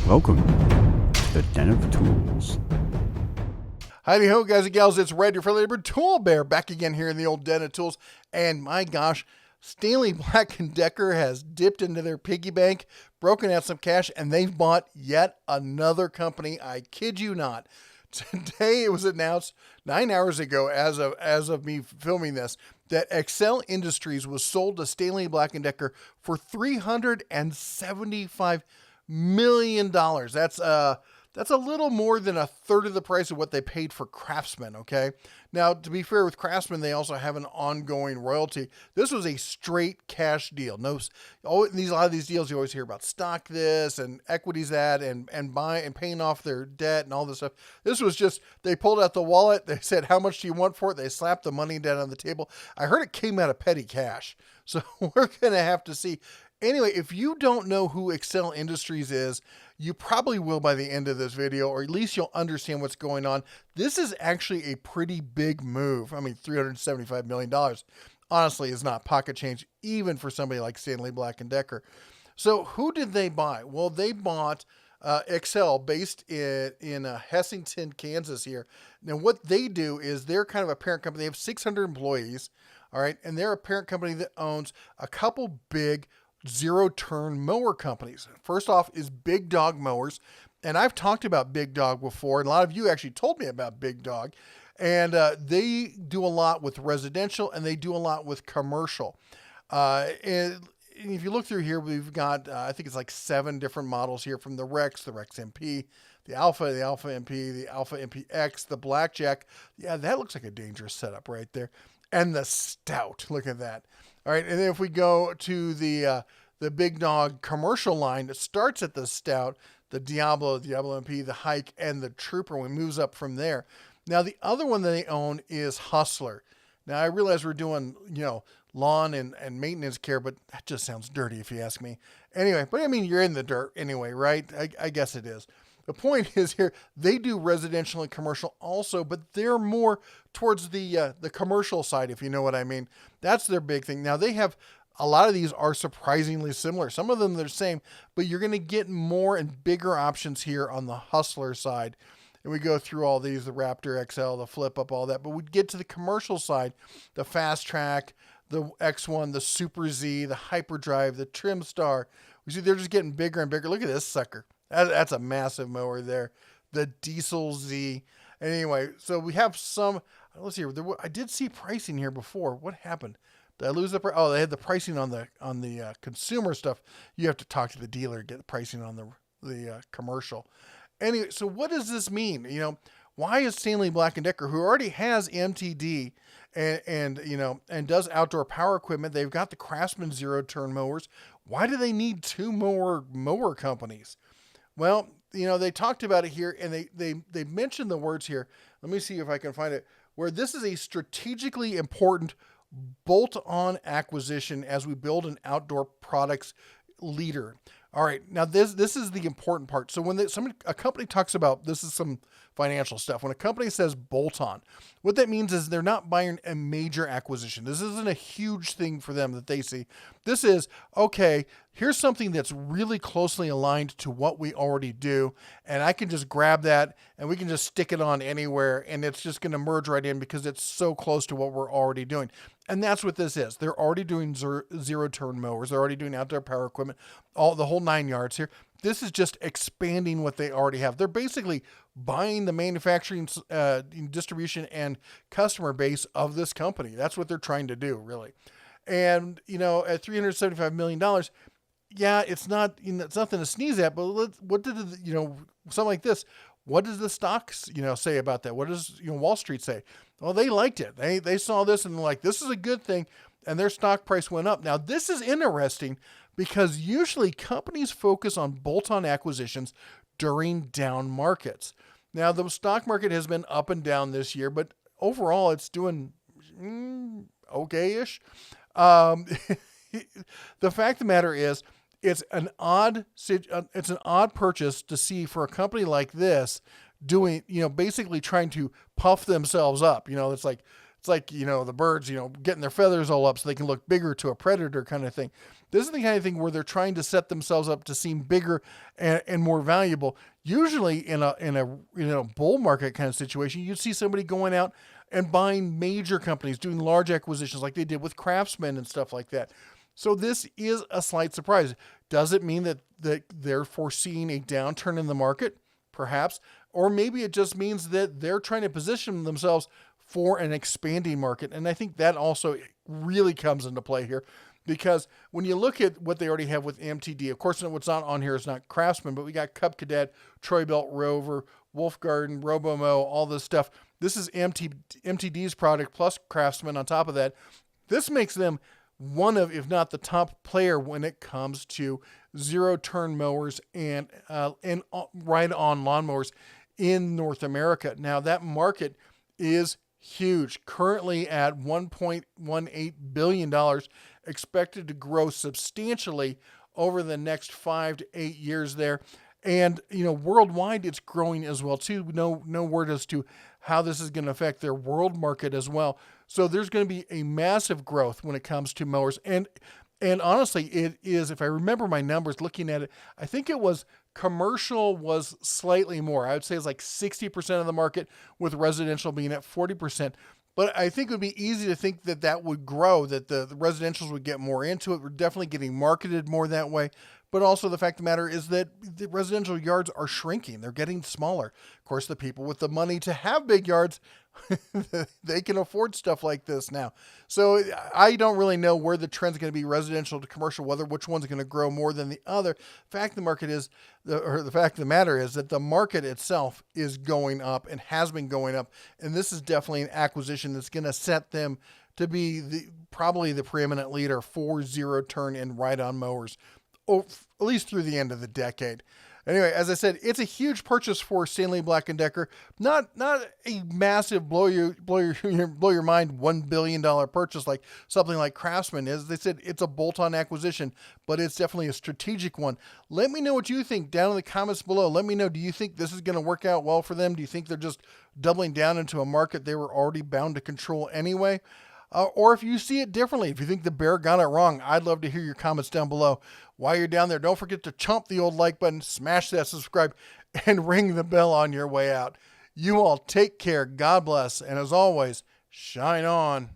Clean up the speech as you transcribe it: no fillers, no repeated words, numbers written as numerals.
Welcome to the Den of Tools. Howdy ho, guys and gals. It's Red, your friendly neighborhood tool bear, back again here in the old Den of Tools. And my gosh, Stanley Black & Decker has dipped into their piggy bank, broken out some cash, and they've bought yet another company. I kid you not. Today it was announced 9 hours ago, as of me filming this, that Excel Industries was sold to Stanley Black & Decker for $375 million. That's a little more than a third of the price of what they paid for Craftsman, okay? Now, to be fair with Craftsman, they also have an ongoing royalty. This was a straight cash deal. A lot of these deals, you always hear about stock this and equities that and buying and paying off their debt and all this stuff. This was just, they pulled out the wallet. They said, how much do you want for it? They slapped the money down on the table. I heard it came out of petty cash. So we're going to have to see. Anyway, if you don't know who Excel Industries is, you probably will by the end of this video, or at least you'll understand what's going on. This is actually a pretty big move. I mean, $375 million honestly is not pocket change, even for somebody like Stanley Black & Decker. So who did they buy? Well, they bought Excel, based in Hessington, Kansas here. Now, what they do is they're kind of a parent company. They have 600 employees, all right, and they're a parent company that owns a couple big zero-turn mower companies. First off is Big Dog Mowers, and I've talked about Big Dog before, and a lot of you actually told me about Big Dog, and they do a lot with residential, and they do a lot with commercial. And if you look through here, we've got, I think it's like 7 different models here, from the Rex MP, the Alpha MP, the Alpha MPX, the Blackjack. Yeah, that looks like a dangerous setup right there. And the Stout, look at that. All right, and then if we go to the Big Dog commercial line, it starts at the Stout, the Diablo MP, the Hike, and the Trooper, and we moves up from there. Now, the other one that they own is Hustler. Now, I realize we're doing, lawn and maintenance care, but that just sounds dirty if you ask me. Anyway, but I mean, you're in the dirt anyway, right? I guess it is. The point is here, they do residential and commercial also, but they're more towards the commercial side, if you know what I mean. That's their big thing. Now, they have a lot of these are surprisingly similar. Some of them they're the same, but you're going to get more and bigger options here on the Hustler side. And we go through all these, the Raptor XL, the Flip Up, all that. But we get to the commercial side, the Fast Track, the X1, the Super Z, the Hyperdrive, the Trim Star. We see they're just getting bigger and bigger. Look at this sucker. That's a massive mower there. The Diesel Z. Anyway, so we have some, let's see, I did see pricing here before. What happened? Did I lose the price? Oh, they had the pricing on the consumer stuff. You have to talk to the dealer to get the pricing on the commercial. Anyway, so what does this mean? Why is Stanley Black & Decker, who already has MTD and does outdoor power equipment, they've got the Craftsman zero-turn mowers. Why do they need 2 more mower companies? Well, they talked about it here, and they mentioned the words here. Let me see if I can find it, where this is a strategically important bolt-on acquisition as we build an outdoor products leader. All right, now this is the important part. So when a company talks about, this is some financial stuff. When a company says bolt-on, what that means is they're not buying a major acquisition. This isn't a huge thing for them that they see. This is, okay, here's something that's really closely aligned to what we already do, and I can just grab that and we can just stick it on anywhere, and it's just going to merge right in because it's so close to what we're already doing. And that's what this is. They're already doing zero-turn mowers. They're already doing outdoor power equipment, the whole 9 yards here. This is just expanding what they already have. They're basically buying the manufacturing, distribution, and customer base of this company. That's what they're trying to do, really. And, at $375 million, yeah, it's not, it's nothing to sneeze at, but what did, something like this, what does the stocks, say about that? What does, Wall Street say? Well, they liked it. They saw this and they're like, this is a good thing. And their stock price went up. Now, this is interesting because usually companies focus on bolt-on acquisitions during down markets. Now, the stock market has been up and down this year, but overall it's doing okay-ish. The fact of the matter is, it's an odd purchase to see for a company like this doing, basically trying to puff themselves up. It's It's like, the birds, getting their feathers all up so they can look bigger to a predator kind of thing. This is the kind of thing where they're trying to set themselves up to seem bigger and more valuable. Usually in a bull market kind of situation, you'd see somebody going out and buying major companies, doing large acquisitions like they did with Craftsman and stuff like that. So this is a slight surprise. Does it mean that they're foreseeing a downturn in the market? Perhaps. Or maybe it just means that they're trying to position themselves for an expanding market. And I think that also really comes into play here. Because when you look at what they already have with MTD, of course, what's not on here is not Craftsman, but we got Cub Cadet, Troy Belt Rover, Wolf Garden, Robomo, all this stuff. This is MTD's product plus Craftsman on top of that. This makes them one of, if not the top player when it comes to zero-turn mowers and ride-on lawnmowers in North America. Now, that market is huge, currently at $1.18 billion, expected to grow substantially over the next 5 to 8 years there. And, worldwide, it's growing as well, too. No word as to how this is going to affect their world market as well. So there's going to be a massive growth when it comes to mowers. And honestly, it is, if I remember my numbers looking at it, I think it was commercial was slightly more. I would say it's like 60% of the market, with residential being at 40%. But I think it would be easy to think that would grow, that the residentials would get more into it. We're definitely getting marketed more that way. But also the fact of the matter is that the residential yards are shrinking. They're getting smaller. Of course, the people with the money to have big yards, they can afford stuff like this now. So I don't really know where the trend's going to be, residential to commercial, which one's going to grow more than the other. The fact of the matter is that the market itself is going up and has been going up. And this is definitely an acquisition that's going to set them to be probably the preeminent leader for zero-turn and ride-on mowers, at least through the end of the decade. Anyway, as I said, it's a huge purchase for Stanley Black & Decker. Not a massive blow your mind $1 billion purchase like something like Craftsman is. They said it's a bolt-on acquisition, but it's definitely a strategic one. Let me know what you think down in the comments below. Let me know, do you think this is going to work out well for them? Do you think they're just doubling down into a market they were already bound to control anyway? Or if you see it differently, if you think the bear got it wrong, I'd love to hear your comments down below. While you're down there, don't forget to chomp the old like button, smash that subscribe, and ring the bell on your way out. You all take care, God bless, and as always, shine on.